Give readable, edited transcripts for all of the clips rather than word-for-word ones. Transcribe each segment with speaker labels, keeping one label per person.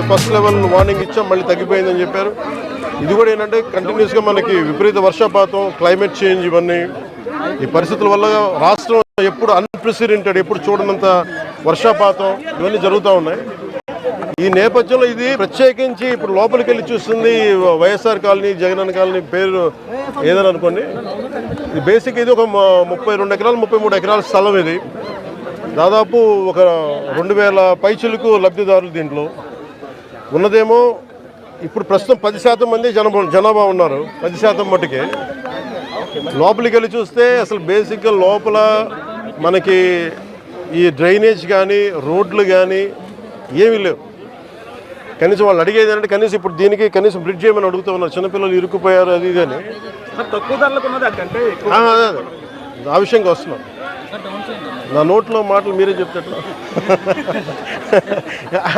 Speaker 1: First level warning ఇచ్చాం, మళ్ళీ తగ్గిపోయిందని చెప్పారు. ఇది కూడా ఏంటంటే కంటిన్యూస్గా మనకి విపరీత వర్షపాతం, క్లైమేట్ చేంజ్, ఇవన్నీ ఈ పరిస్థితుల వల్ల రాష్ట్రం ఎప్పుడు అన్ప్రెసిడెంటెడ్, ఎప్పుడు చూడనంత వర్షపాతం ఇవన్నీ జరుగుతూ ఉన్నాయి. ఈ నేపథ్యంలో ఇది ప్రత్యేకించి ఇప్పుడు లోపలికి వెళ్ళి చూస్తుంది వైఎస్ఆర్ కాలనీ, జగనన్న కాలనీ పేరు ఏదని అనుకోండి. ఇది బేసిక్ ఇది ఒక 32 ఎకరాలు 33 ఎకరాల స్థలం. ఇది దాదాపు ఒక 2000 పైచులకు లబ్ధిదారులు. దీంట్లో ఉన్నదేమో ఇప్పుడు ప్రస్తుతం 10% మంది జనాభా ఉన్నారు. 10% మట్టుకే. లోపలికి వెళ్ళి చూస్తే అసలు బేసిక్గా లోపల మనకి ఈ డ్రైనేజ్ కానీ రోడ్లు కానీ ఏమీ లేవు. కనీసం వాళ్ళు అడిగేది అంటే కనీసం ఇప్పుడు దీనికి కనీసం బ్రిడ్జ్ చేయమని అడుగుతూ ఉన్నారు. చిన్నపిల్లలు ఇరుక్కుపోయారు అది ఇది అని. ఆ విషయంగా వస్తున్నాం. నా నోట్లో మాటలు మీరే చెప్తారు.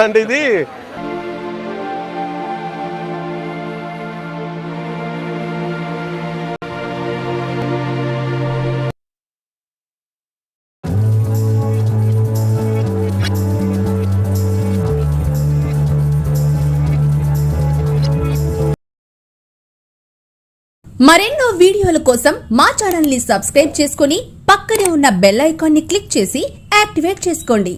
Speaker 1: అండ్ ఇది
Speaker 2: మరెన్నో వీడియోల కోసం మా ఛానల్ ని సబ్స్క్రైబ్ చేసుకుని పక్కనే ఉన్న బెల్ ఐకాన్ ని క్లిక్ చేసి యాక్టివేట్ చేసుకోండి.